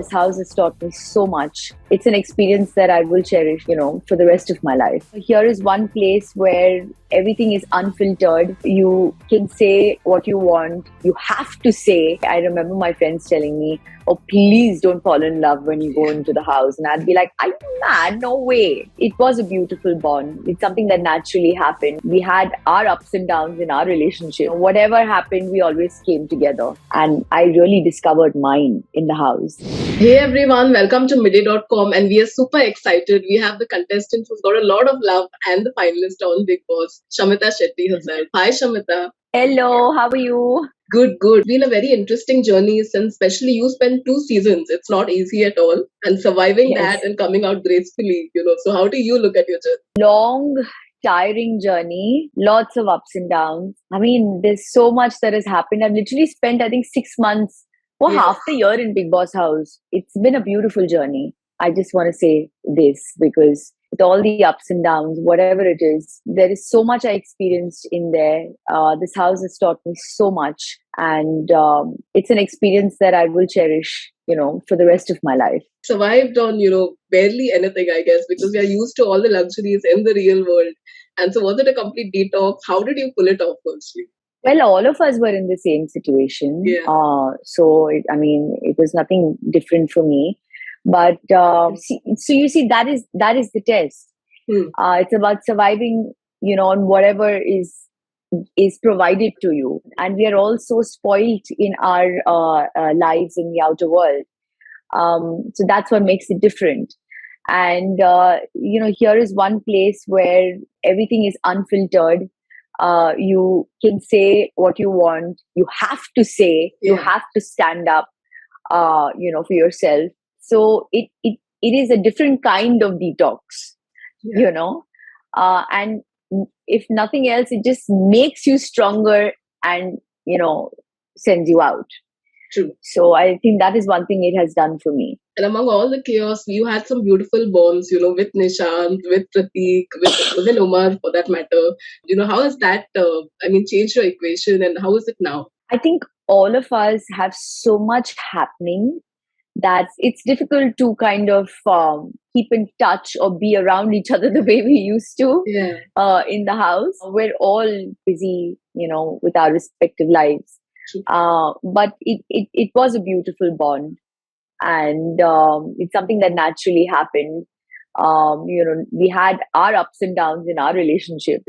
This house has taught me so much. It's an experience that I will cherish, for the rest of my life. Here is one place where everything is unfiltered. You can say what you want. You have to say. I remember my friends telling me, "Oh, please don't fall in love when you go into the house." And I'd be like, "Are you mad? No way." It was a beautiful bond. It's something that naturally happened. We had our ups and downs in our relationship. Whatever happened, we always came together. And I really discovered mine in the house. Hey everyone, welcome to midday.com, and we are super excited. We have the contestant who's got a lot of love and the finalist on Bigg Boss, Shamita Shetty herself. Hi Shamita. Hello, how are you? Good. Been a very interesting journey since especially you spent 2 seasons. It's not easy at all. And surviving that and coming out gracefully, So how do you look at your journey? Long, tiring journey, lots of ups and downs. I mean, there's so much that has happened. I've literally spent, I think, 6 months or half the year in Bigg Boss house. It's been a beautiful journey. I just want to say this because with all the ups and downs, whatever it is, there is so much I experienced in there. This house has taught me so much. And it's an experience that I will cherish, for the rest of my life. Survived on, barely anything, I guess, because we are used to all the luxuries in the real world. And so was it a complete detox? How did you pull it off firstly? Well, all of us were in the same situation. It was nothing different for me. But so you see, that is the test. It's about surviving, on whatever is provided to you. And we are all so spoiled in our lives in the outer world. So that's what makes it different. And, here is one place where everything is unfiltered. You can say what you want. You have to say, you have to stand up, for yourself. So it is a different kind of detox, and if nothing else, it just makes you stronger and, sends you out. True. So I think that is one thing it has done for me. And among all the chaos, you had some beautiful bonds, with Nishant, with Prateek, with Umar for that matter. How has that, changed your equation and how is it now? I think all of us have so much happening that it's difficult to kind of keep in touch or be around each other the way we used to in the house. We're all busy, with our respective lives. But it was a beautiful bond. And it's something that naturally happened. We had our ups and downs in our relationship.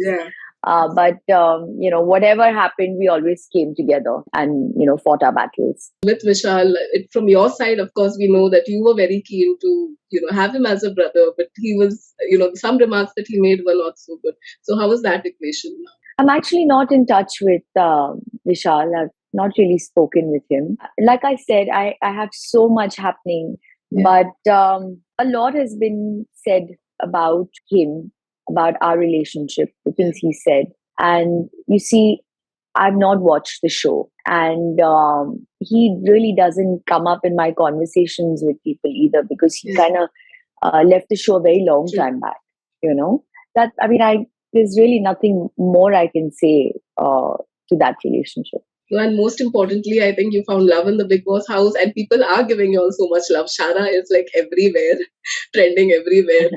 But whatever happened, we always came together and, fought our battles. With Vishal, from your side, of course, we know that you were very keen to, have him as a brother, but he was, some remarks that he made were not so good. So how was that equation now? I'm actually not in touch with Vishal. I've not really spoken with him. Like I said, I have so much happening, but a lot has been said about him, about our relationship, the things he said. And you see, I've not watched the show. And he really doesn't come up in my conversations with people either because he kind of left the show a very long time back, there's really nothing more I can say to that relationship. And most importantly, I think you found love in the Bigg Boss house and people are giving you all so much love. Shara is like everywhere, trending everywhere.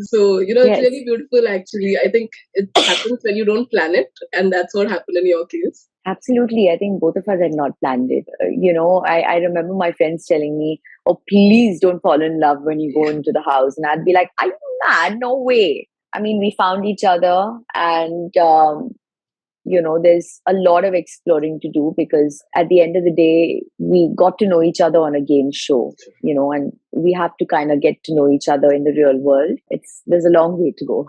So, it's really beautiful actually. I think it happens when you don't plan it, and that's what happened in your case. Absolutely. I think both of us had not planned it. I remember my friends telling me, "Oh, please don't fall in love when you go into the house." And I'd be like, "Are you mad? No way." I mean, we found each other and, there's a lot of exploring to do because at the end of the day, we got to know each other on a game show, and we have to kind of get to know each other in the real world. There's a long way to go.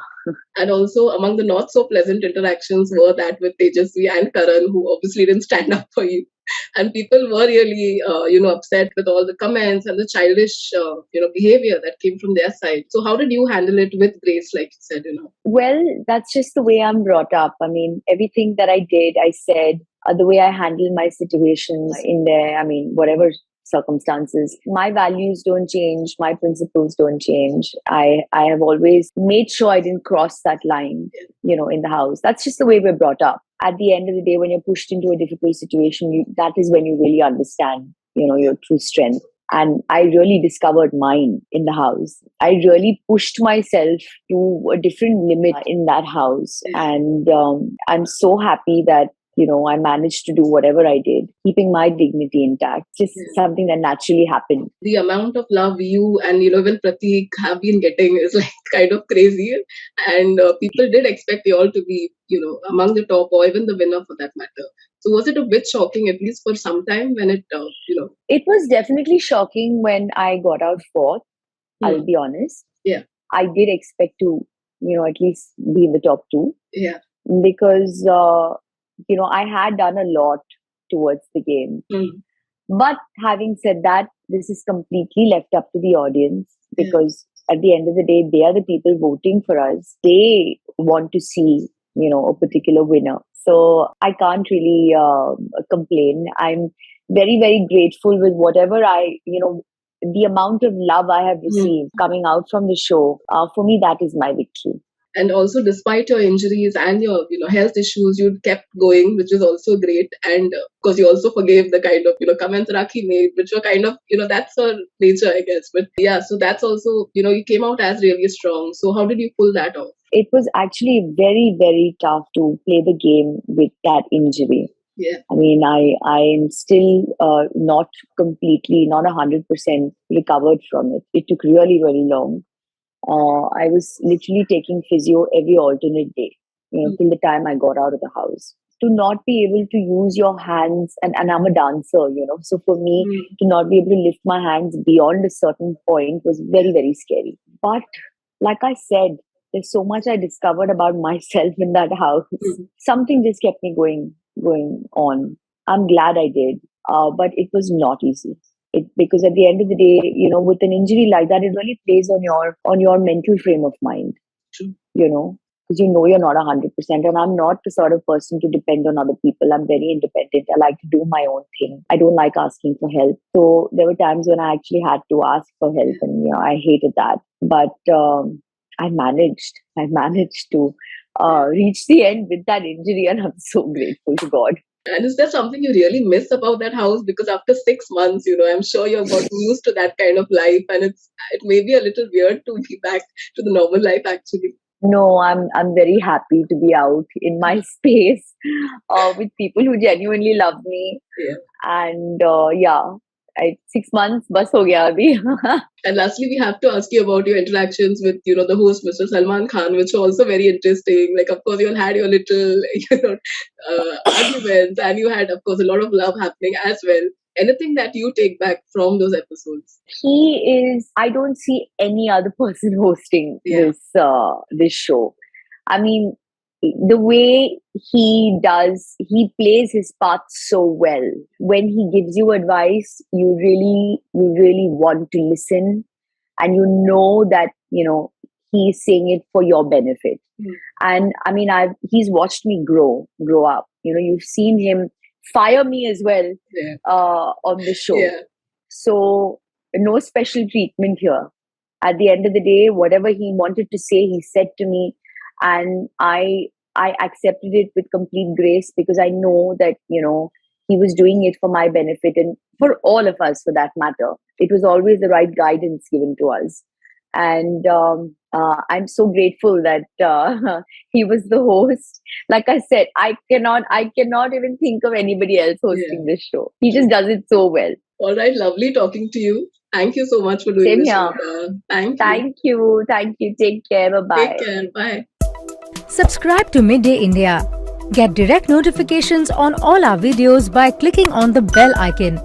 And also among the not so pleasant interactions were that with Tejasvi and Karan, who obviously didn't stand up for you. And people were really, upset with all the comments and the childish, behavior that came from their side. So how did you handle it with grace, like you said, Well, that's just the way I'm brought up. I mean, everything that I did, I said, the way I handle my situations in there, whatever circumstances, my values don't change, my principles don't change. I have always made sure I didn't cross that line, in the house. That's just the way we're brought up. At the end of the day, when you're pushed into a difficult situation, that is when you really understand, your true strength. And I really discovered mine in the house. I really pushed myself to a different limit in that house. And I'm so happy that, I managed to do whatever I did, keeping my dignity intact. Just something that naturally happened. The amount of love you and, even Pratik have been getting is like kind of crazy. And people did expect you all to be, among the top or even the winner for that matter. So was it a bit shocking, at least for some time, when it, It was definitely shocking when I got out fourth, I'll be honest. Yeah. I did expect to, at least be in the top two. Yeah. Because, I had done a lot towards the game. But having said that, this is completely left up to the audience, because at the end of the day, they are the people voting for us. They want to see, a particular winner. So I can't really complain. I'm very, very grateful with whatever the amount of love I have received coming out from the show. For me, that is my victory. And also, despite your injuries and your, health issues, you kept going, which is also great. And because you also forgave the kind of, comments Rakhi made, which were kind of, that's her nature, I guess. But yeah, so that's also, you came out as really strong. So how did you pull that off? It was actually very, very tough to play the game with that injury. Yeah. I mean, I'm still not 100% recovered from it. It took really, really long. I was literally taking physio every alternate day, till the time I got out of the house. To not be able to use your hands, and I'm a dancer, so for me, to not be able to lift my hands beyond a certain point was very, very scary. But like I said, there's so much I discovered about myself in that house. Something just kept me going on. I'm glad I did, but it was not easy. Because at the end of the day, with an injury like that, it really plays on your mental frame of mind. Because you're not 100%, and I'm not the sort of person to depend on other people. I'm very independent. I like to do my own thing. I don't like asking for help. So there were times when I actually had to ask for help, and I hated that. But I managed to reach the end with that injury, and I'm so grateful to God. And is there something you really miss about that house? Because after 6 months, I'm sure you've gotten used to that kind of life, and it may be a little weird to be back to the normal life, actually. No, I'm very happy to be out in my space with people who genuinely love me. Yeah. And 6 months, bas ho gaya abhi. And lastly, we have to ask you about your interactions with, the host, Mr. Salman Khan, which are also very interesting. Like, of course, you all had your little, arguments, and you had, of course, a lot of love happening as well. Anything that you take back from those episodes? I don't see any other person hosting this show. I mean, the way he plays his part so well. When he gives you advice, you really want to listen, and that, he's saying it for your benefit. And I mean, he's watched me grow up. You've seen him fire me as well on the show. Yeah. So no special treatment here. At the end of the day, whatever he wanted to say, he said to me, and I accepted it with complete grace, because I know that, he was doing it for my benefit, and for all of us, for that matter. It was always the right guidance given to us. And I'm so grateful that he was the host. Like I said, I cannot even think of anybody else hosting this show. He just does it so well. All right, lovely talking to you. Thank you so much for doing this. Thank you. Take care. Bye-bye. Take care. Bye. Subscribe to Midday India. Get direct notifications on all our videos by clicking on the bell icon.